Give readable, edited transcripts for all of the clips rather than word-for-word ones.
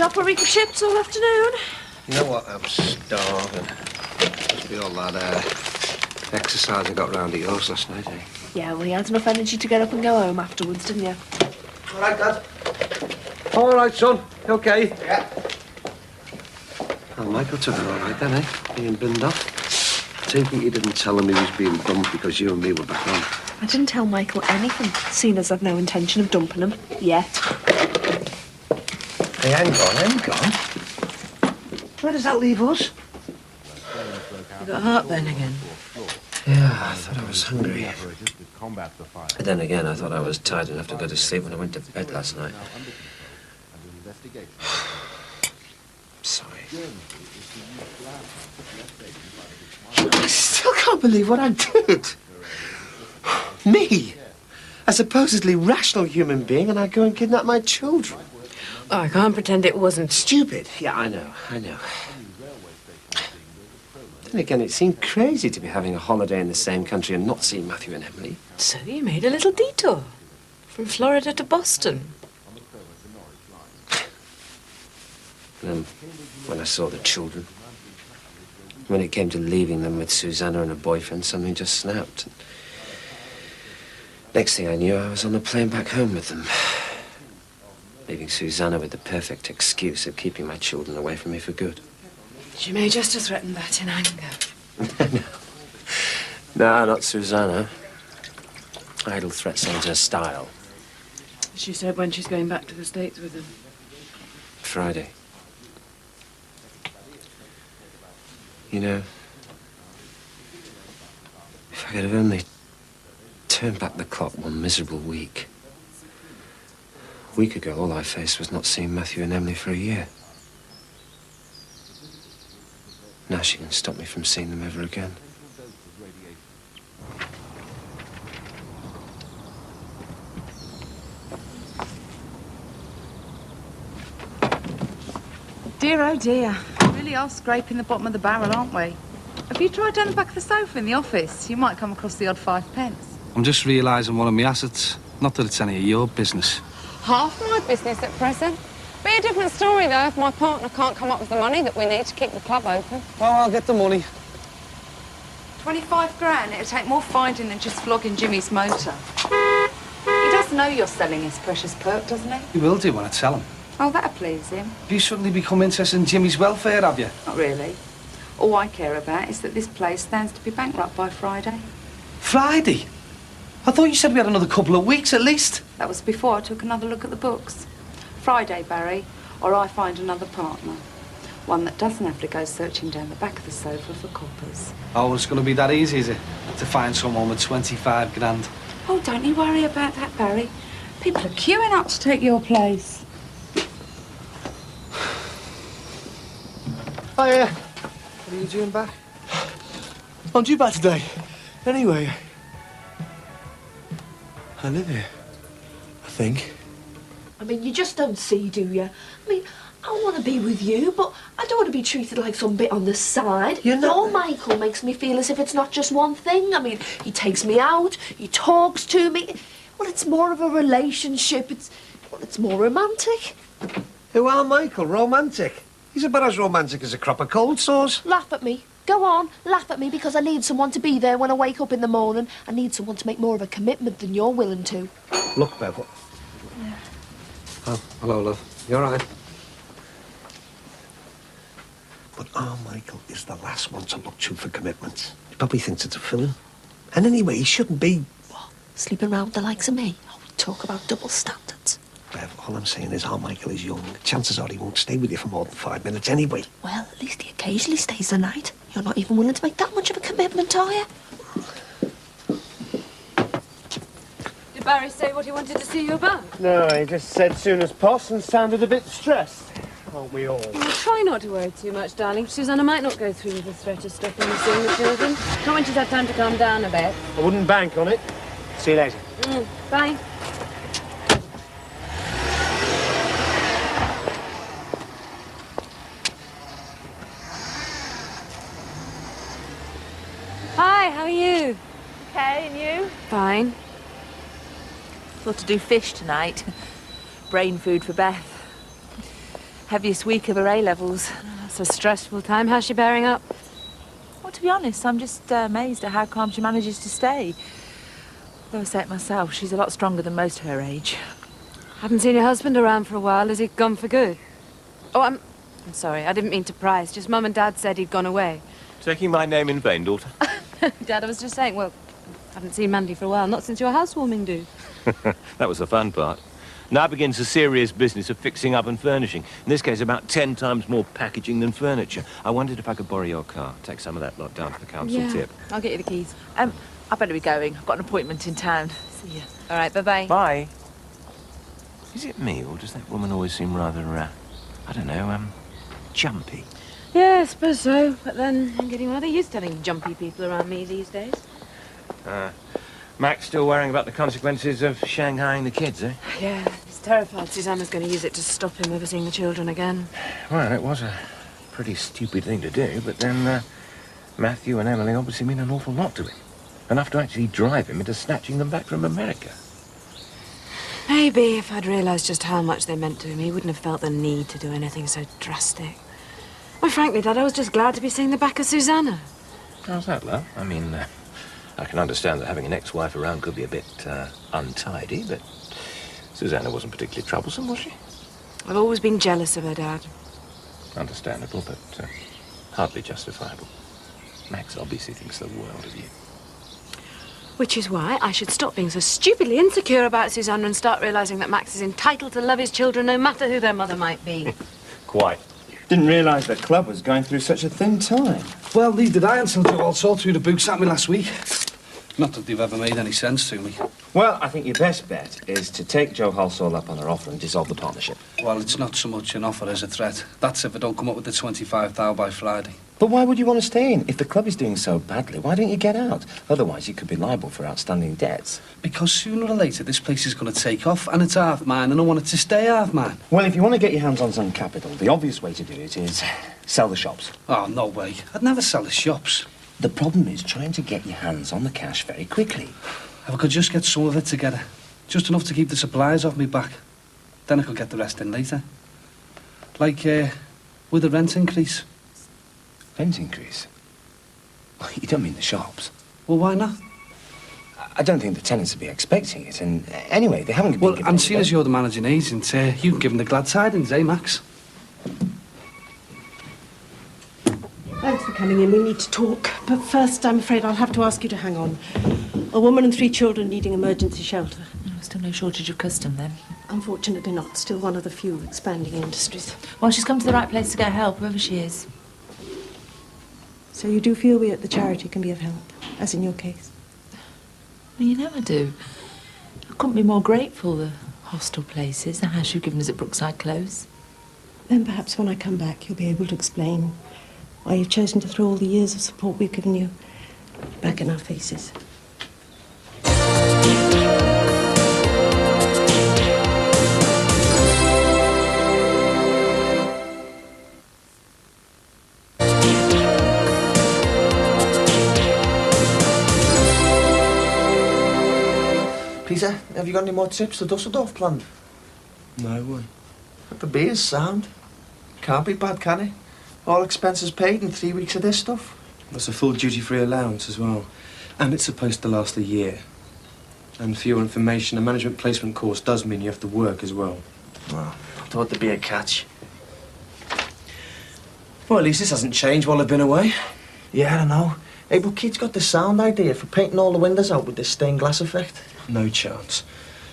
up a week of ships all afternoon? You know what? I'm starving. Must be all that exercise I got round at yours last night, eh? Yeah, well, you had enough energy to get up and go home afterwards, didn't you? All right, Dad. All right, son. Okay? Yeah. Well, Michael took it all right then, eh? Being binned off. Take it you didn't tell him he was being dumped because you and me were back home. I didn't tell Michael anything, seeing as I've no intention of dumping him. Yet. Hey, hang on. Where does that leave us? You got heartburn again? Yeah, I thought I was hungry. But then again, I thought I was tired enough to go to sleep when I went to bed last night. Sorry. I still can't believe what I did. Me, a supposedly rational human being, and I go and kidnap my children. Oh, I can't pretend it wasn't. Stupid. Yeah, I know. Then again, it seemed crazy to be having a holiday in the same country and not seeing Matthew and Emily. So you made a little detour from Florida to Boston. And then when I saw the children, when it came to leaving them with Susanna and her boyfriend, something just snapped. Next thing I knew, I was on the plane back home with them. Leaving Susanna with the perfect excuse of keeping my children away from me for good. She may just have threatened that in anger. No, not Susanna. Idle threats aren't her style. She said when she's going back to the States with him. Friday. You know, if I could have only turned back the clock one miserable week. A week ago, all I faced was not seeing Matthew and Emily for a year. Now she can stop me from seeing them ever again. Dear, oh dear. We really are scraping the bottom of the barrel, aren't we? Have you tried down the back of the sofa in the office? You might come across the odd 5 pence. I'm just realising one of my assets. Not that it's any of your business. Half my business at present. Be a different story, though, if my partner can't come up with the money that we need to keep the club open. Oh, I'll get the money. 25 grand? It'll take more finding than just flogging Jimmy's motor. He does know you're selling his precious perk, doesn't he? He will do when I tell him. Oh, that'll please him. Have you suddenly become interested in Jimmy's welfare, have you? Not really. All I care about is that this place stands to be bankrupt by Friday. Friday? I thought you said we had another couple of weeks at least. That was before I took another look at the books. Friday, Barry, or I find another partner. One that doesn't have to go searching down the back of the sofa for coppers. Oh, it's going to be that easy, is it? To find someone with 25 grand. Oh, don't you worry about that, Barry. People are queuing up to take your place. Hiya. What are you doing back? I'm due back today. Anyway, I live here, I think. I mean, you just don't see, do you? I mean, I want to be with you, but I don't want to be treated like some bit on the side. You're not... No, Michael makes me feel as if it's not just one thing. I mean, he takes me out, he talks to me. Well, it's more of a relationship. It's more romantic. Who are Michael? Romantic? He's about as romantic as a crop of cold sores. Laugh at me. Go on, laugh at me, because I need someone to be there when I wake up in the morning. I need someone to make more of a commitment than you're willing to. Look, Bev. Yeah. Oh, hello, love. You all right? But our Michael is the last one to look to for commitments. He probably thinks it's a fill-in. And anyway, he shouldn't be... What? Sleeping around with the likes of me? Oh, we talk about double standards. Bev, all I'm saying is our Michael is young. Chances are he won't stay with you for more than 5 minutes anyway. Well, at least he occasionally stays the night. You're not even willing to make that much of a commitment, are you? Did Barry say what he wanted to see you about? No, he just said soon as poss and sounded a bit stressed. Aren't we all? Well, try not to worry too much, darling. Susanna might not go through with the threat of stopping you seeing the children. Not when she's had time to calm down a bit. I wouldn't bank on it. See you later. Bye. Hi, how are you? Okay, and you? Fine. Thought to do fish tonight. Brain food for Beth. Heaviest week of her A-levels. That's a stressful time. How's she bearing up? Well, to be honest, I'm just amazed at how calm she manages to stay. Though I say it myself, she's a lot stronger than most her age. Haven't seen your husband around for a while. Has he gone for good? Oh, I'm sorry. I didn't mean to pry. It's just Mum and Dad said he'd gone away. Taking my name in vain, daughter? Dad, I was just saying, well, I haven't seen Mandy for a while. Not since your housewarming do. That was the fun part. Now begins the serious business of fixing up and furnishing. In this case, about 10 times more packaging than furniture. I wondered if I could borrow your car. Take some of that lot down to the council tip. I'll get you the keys. I better be going. I've got an appointment in town. See ya. All right, bye-bye. Bye. Is it me, or does that woman always seem rather, I don't know, jumpy? Yeah, I suppose so. But then I'm getting rather used to having jumpy people around me these days. Mac's still worrying about the consequences of Shanghaiing the kids, eh? Yeah, he's terrified Susanna's going to use it to stop him ever seeing the children again. Well, it was a pretty stupid thing to do, but then Matthew and Emily obviously mean an awful lot to him. Enough to actually drive him into snatching them back from America. Maybe if I'd realised just how much they meant to him, he wouldn't have felt the need to do anything so drastic. Well, frankly, Dad, I was just glad to be seeing the back of Susanna. How's that, love? I mean, I can understand that having an ex-wife around could be a bit untidy, but Susanna wasn't particularly troublesome, was she? I've always been jealous of her, Dad. Understandable, but hardly justifiable. Max obviously thinks the world of you. Which is why I should stop being so stupidly insecure about Susanna and start realising that Max is entitled to love his children no matter who their mother might be. Quite. Didn't realise the club was going through such a thin time. Well, neither did I until Joe Halsall threw the books at me last week. Not that they've ever made any sense to me. Well, I think your best bet is to take Joe Halsall up on their offer and dissolve the partnership. Well, it's not so much an offer as a threat. That's if I don't come up with the 25,000 by Friday. But why would you want to stay in? If the club is doing so badly, why don't you get out? Otherwise, you could be liable for outstanding debts. Because sooner or later, this place is going to take off, and it's half mine, and I want it to stay half mine. Well, if you want to get your hands on some capital, the obvious way to do it is sell the shops. Oh, no way. I'd never sell the shops. The problem is trying to get your hands on the cash very quickly. If I could just get some of it together, just enough to keep the supplies off me back, then I could get the rest in later. Like, with a rent increase. Rent increase? Oh, you don't mean the shops? Well, why not? I don't think the tenants would be expecting it, and anyway, they haven't been Well, given and any seeing as rent. you're the managing agent, you can give them the glad tidings, eh, Max? Thanks for coming in. We need to talk. But first, I'm afraid I'll have to ask you to hang on. A woman and 3 children needing emergency shelter. Still no shortage of custom, then? Unfortunately not. Still one of the few expanding industries. Well, she's come to the right place to get help, whoever she is. So you do feel we at the charity can be of help, as in your case? Well, you know I do. I couldn't be more grateful, the hostel places, the house you've given us at Brookside Close. Then perhaps when I come back, you'll be able to explain why you've chosen to throw all the years of support we've given you back in our faces. Peter, have you got any more trips to Dusseldorf planned? No, why? But the beer's sound. Can't be bad, can it? All expenses paid and 3 weeks of this stuff. That's a full duty-free allowance as well. And it's supposed to last a year. And for your information, a management placement course does mean you have to work as well. Well, I thought there'd be a catch. Well, at least this hasn't changed while I've been away. Yeah, I don't know. Hey, but Keith's got this sound idea for painting all the windows out with this stained glass effect. No chance.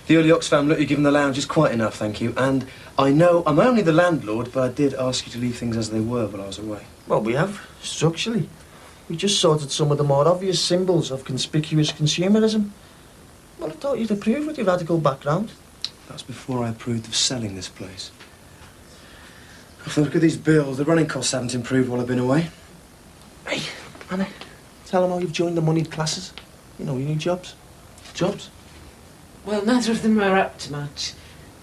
The early Oxfam look you give them the lounge is quite enough, thank you. And I know I'm only the landlord, but I did ask you to leave things as they were while I was away. Well, we have, structurally. We just sorted some of the more obvious symbols of conspicuous consumerism. Well, I thought you'd approve with your radical background. That's before I approved of selling this place. If I look at these bills, the running costs haven't improved while I've been away. Hey, Anna, tell them how you've joined the moneyed classes. You know, you need jobs. Jobs. Well, neither of them are up to much.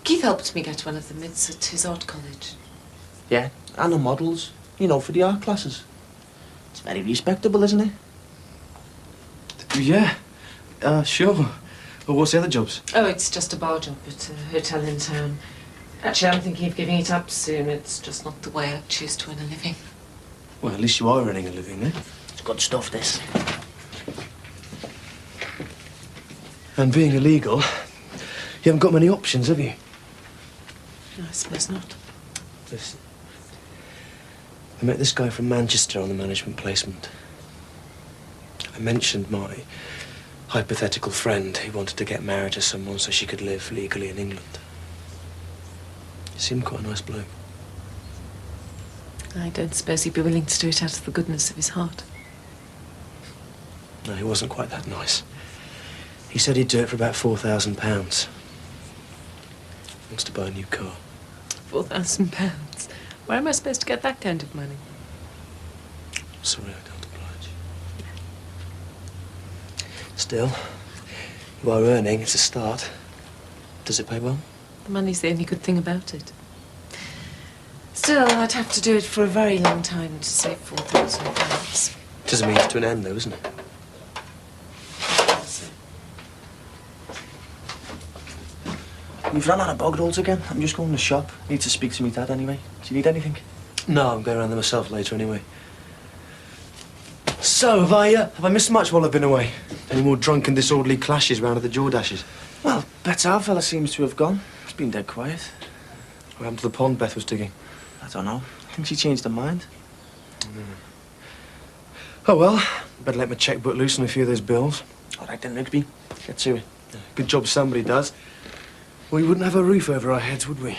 Keith helped me get one of them. It's at his art college. Yeah, and the models, you know, for the art classes. It's very respectable, isn't it? Yeah, sure. Well, what's the other jobs? Oh, it's just a bar job at a hotel in town. Actually, I'm thinking of giving it up soon. It's just not the way I choose to earn a living. Well, at least you are earning a living, then. It's good stuff, this. And being illegal, you haven't got many options, have you? No, I suppose not. Listen, I met this guy from Manchester on the management placement. I mentioned my hypothetical friend who wanted to get married to someone so she could live legally in England. He seemed quite a nice bloke. I don't suppose he'd be willing to do it out of the goodness of his heart. No, he wasn't quite that nice. He said he'd do it for about £4,000. Wants to buy a new car. £4,000. Where am I supposed to get that kind of money? Sorry, I can't oblige. Still, you are earning. It's a start. Does it pay well? The money's the only good thing about it. Still, I'd have to do it for a very long time to save £4,000. It is a means to an end, though, isn't it? You've run out of bog rolls again. I'm just going to the shop. Need to speak to me dad anyway. Do you need anything? No, I'm going around there myself later anyway. So, have I missed much while I've been away? Any more drunken, disorderly clashes round at the Jordashes? Well, Bet's our fella seems to have gone. It's been dead quiet. What happened to the pond Beth was digging? I don't know. I think she changed her mind. Oh, well, better let my checkbook loose on a few of those bills. All right then, Rigby. Get to it. Good job somebody does. We wouldn't have a roof over our heads, would we?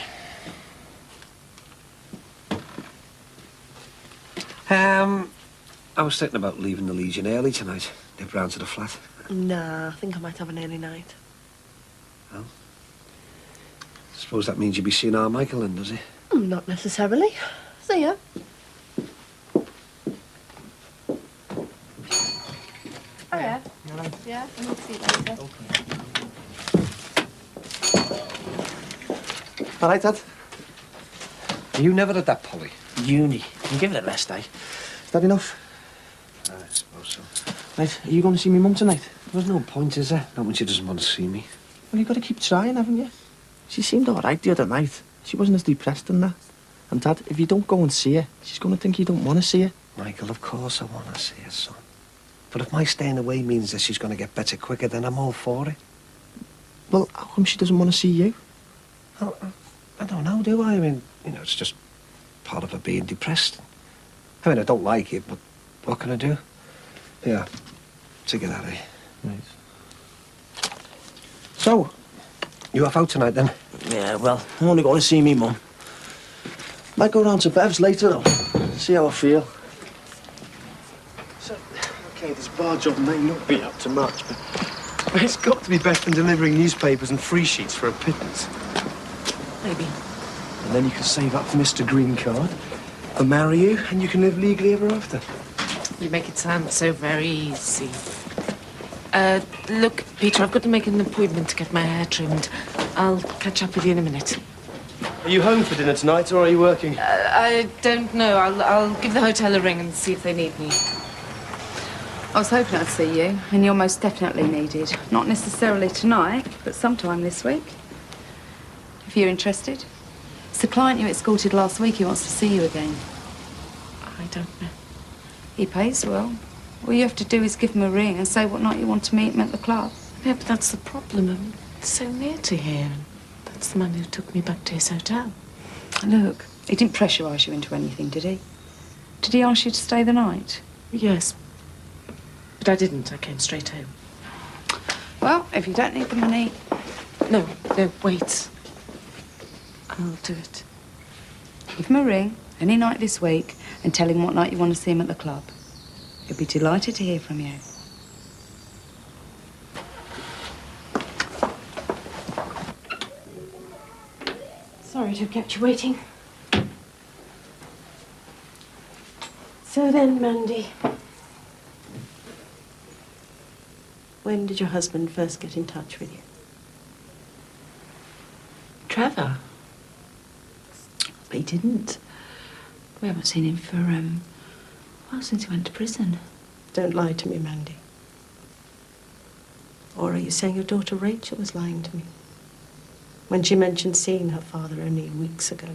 I was thinking about leaving the Legion early tonight. Nip round to the flat. Nah, I think I might have an early night. Well, suppose that means you'll be seeing our Michael then, does he? Not necessarily. See ya. Oh, yeah. Yeah, I'll see you later. All right, Dad. You never had that, Polly? Uni. You can give it a rest, eh? Is that enough? I suppose so. Right, are you going to see me mum tonight? There's no point, is there? Not when she doesn't want to see me. Well, you've got to keep trying, haven't you? She seemed all right the other night. She wasn't as depressed and that. And, Dad, if you don't go and see her, she's going to think you don't want to see her. Michael, of course I want to see her, son. But if my staying away means that she's going to get better quicker, then I'm all for it. Well, how come she doesn't want to see you? Oh, I don't know, do I? I mean, you know, it's just part of her being depressed. I mean, I don't like it, but what can I do? Yeah, take it out, eh? Right. So? You off out tonight, then? Yeah, well, I'm only going to see me mum. Might go round to Bev's later, though. See how I feel. So, OK, this bar job may not be up to much, but it's got to be better than delivering newspapers and free sheets for a pittance. Maybe. And then you can save up for Mr. Green Card. I'll marry you, and you can live legally ever after. You make it sound so very easy. Look, Peter, I've got to make an appointment to get my hair trimmed. I'll catch up with you in a minute. Are you home for dinner tonight, or are you working? I don't know. I'll give the hotel a ring and see if they need me. I was hoping I'd see you, and you're most definitely needed. Not necessarily tonight, but sometime this week. If you're interested. It's the client you escorted last week who wants to see you again. I don't know. He pays well. All you have to do is give him a ring and say what night you want to meet him at the club. Yeah, but that's the problem. It's so near to here. That's the man who took me back to his hotel. Look, he didn't pressurise you into anything, did he? Did he ask you to stay the night? Yes. But I didn't. I came straight home. Well, if you don't need the money... No, wait. I'll do it. Give him a ring any night this week and tell him what night you want to see him at the club. He'll be delighted to hear from you. Sorry to have kept you waiting. So then, Mandy, when did your husband first get in touch with you? Trevor? But he didn't. We haven't seen him for, well, since he went to prison. Don't lie to me, Mandy. Or are you saying your daughter Rachel was lying to me? when she mentioned seeing her father only weeks ago.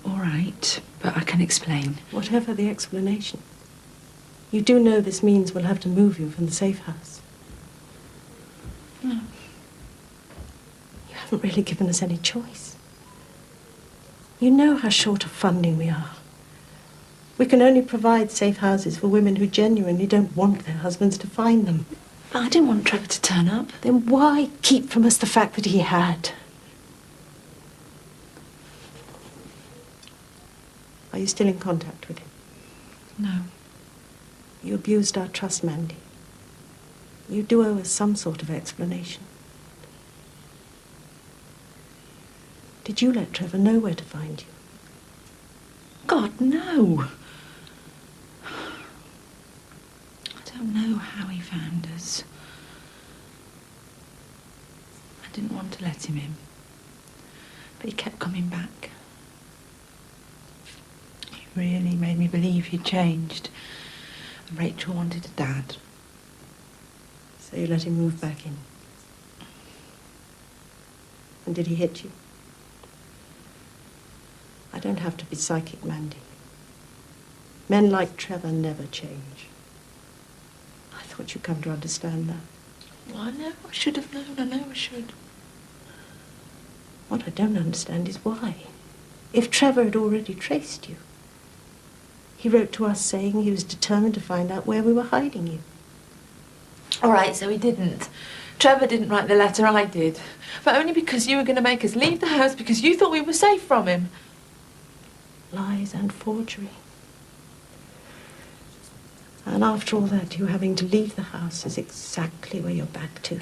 All right, but I can explain. Whatever the explanation, you do know this means we'll have to move you from the safe house. No. You haven't really given us any choice. You know how short of funding we are. We can only provide safe houses for women who genuinely don't want their husbands to find them. But I didn't want Trevor to turn up. Then why keep from us the fact that he had? Are you still in contact with him? No. You abused our trust, Mandy. You do owe us some sort of explanation. Did you let Trevor know where to find you? God, no. I don't know how he found us. I didn't want to let him in, but he kept coming back. He really made me believe he'd changed, and Rachel wanted a dad. So you let him move back in? And did he hit you? I don't have to be psychic, Mandy. Men like Trevor never change. I thought you'd come to understand that. Well, I know I should have known. I know I should. What I don't understand is why. If Trevor had already traced you, he wrote to us saying he was determined to find out where we were hiding you. All right, so he didn't. Trevor didn't write the letter, I did. But only because you were going to make us leave the house because you thought we were safe from him. Lies and forgery. And after all that, you having to leave the house is exactly where you're back to.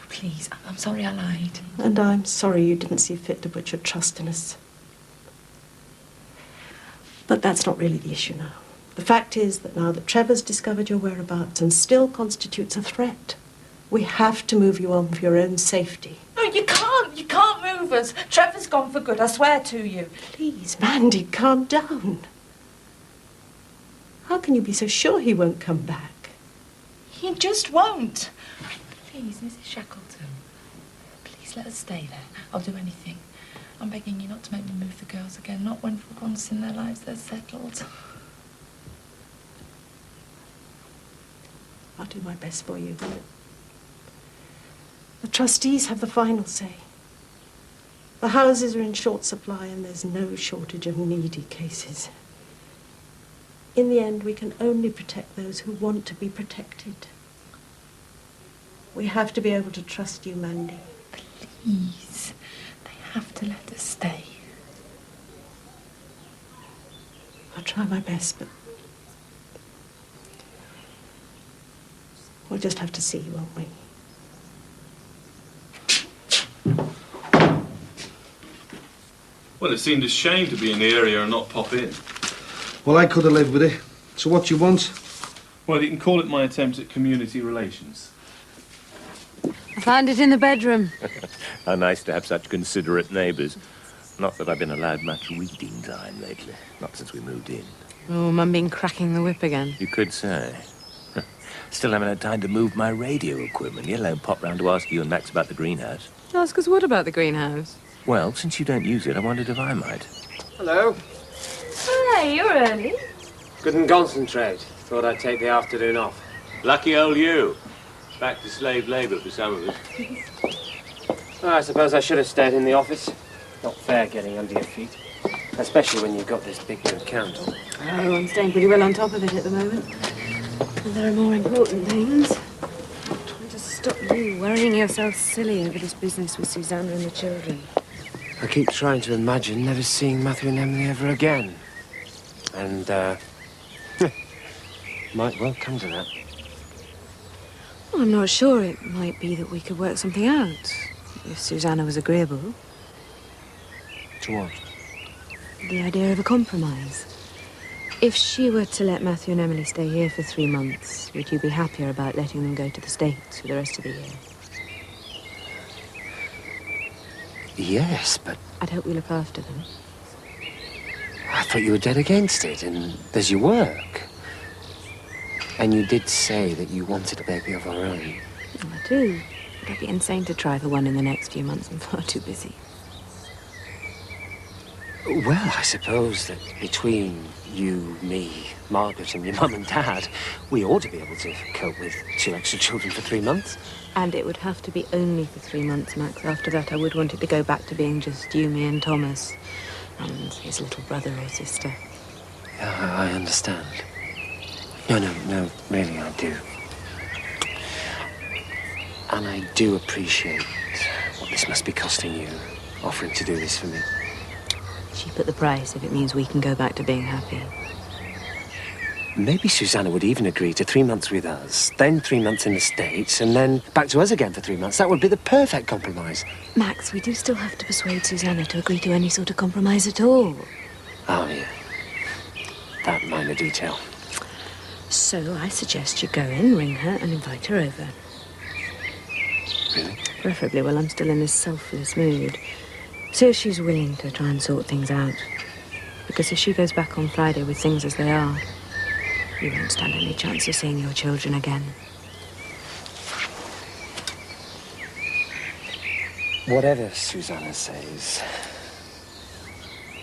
Please, I'm sorry I lied. And I'm sorry you didn't see fit to put your trust in us. But that's not really the issue now. The fact is that now that Trevor's discovered your whereabouts and still constitutes a threat, we have to move you on for your own safety. No, you can't. You can't move us. Trevor's gone for good, I swear to you. Please, Mandy, calm down. How can you be so sure he won't come back? He just won't. Please, Mrs. Shackleton. Please let us stay there. I'll do anything. I'm begging you not to make me move the girls again. Not when for once in their lives they're settled. I'll do my best for you. The trustees have the final say. The houses are in short supply and there's no shortage of needy cases. In the end, we can only protect those who want to be protected. We have to be able to trust you, Mandy. Please. They have to let us stay. I'll try my best, but we'll just have to see, won't we? Well, it seemed a shame to be in the area and not pop in. Well, I could have lived with it. So what do you want? Well, you can call it my attempt at community relations. I found it in the bedroom. How nice to have such considerate neighbours. Not that I've been allowed much reading time lately. Not since we moved in. Oh, Mum been cracking the whip again. You could say. Still haven't had time to move my radio equipment, let alone pop round to ask you and Max about the greenhouse. Ask us what about the greenhouse? Well, since you don't use it, I wondered if I might. Hello. Hey, you're early. Couldn't concentrate. Thought I'd take the afternoon off. Lucky old you. Back to slave labour for some of us. I suppose I should have stayed in the office. Not fair getting under your feet. Especially when you've got this big new account. Oh, I'm staying pretty well on top of it at the moment. And there are more important things. I'm trying to stop you worrying yourself silly over this business with Susanna and the children. I keep trying to imagine never seeing Matthew and Emily ever again. And, might well come to that. Well, I'm not sure. It might be that we could work something out. If Susanna was agreeable. To what? The idea of a compromise. If she were to let Matthew and Emily stay here for 3 months, would you be happier about letting them go to the States for the rest of the year? Yes, but I'd hope we look after them. I thought you were dead against it, and there's your work. And you did say that you wanted a baby of our own. I do. But I'd be insane to try for one in the next few months. I'm far too busy. Well, I suppose that between you, me, Margaret and your mum and dad, we ought to be able to cope with 2 extra children for 3 months. And it would have to be only for 3 months, Max. After that, I would want it to go back to being just you, me and Thomas. And his little brother or sister. Yeah, I understand. No, really, I do. And I do appreciate what this must be costing you, offering to do this for me. Cheap at the price if it means we can go back to being happy. Maybe Susanna would even agree to 3 months with us, then 3 months in the States, and then back to us again for 3 months. That would be the perfect compromise. Max, we do still have to persuade Susanna to agree to any sort of compromise at all. Oh, yeah. That minor detail. So I suggest you go in, ring her, and invite her over. Really? Preferably while I'm still in this selfless mood. See if she's willing to try and sort things out. Because if she goes back on Friday with things as they are, you won't stand any chance of seeing your children again. Whatever Susanna says,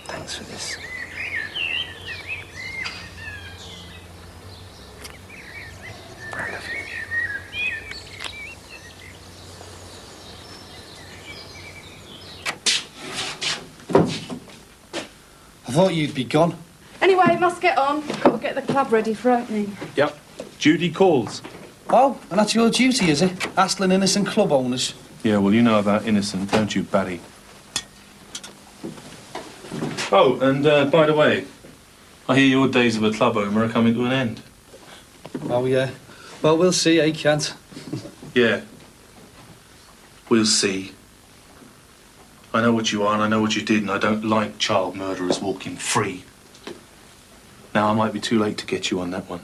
thanks for this. I love you. I thought you'd be gone. Anyway, must get on. Got to get the club ready for opening. Yep. Judy calls. Oh, and that's your duty, is it? Hassling innocent club owners. Yeah, well, you know about innocent, don't you, Barry? Oh, and by the way, I hear your days of a club owner are coming to an end. Oh, yeah. Well, we'll see, eh, Kent? Yeah. We'll see. I know what you are and I know what you did, and I don't like child murderers walking free. Now, I might be too late to get you on that one,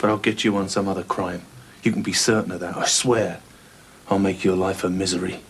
but I'll get you on some other crime. You can be certain of that, I swear. I'll make your life a misery.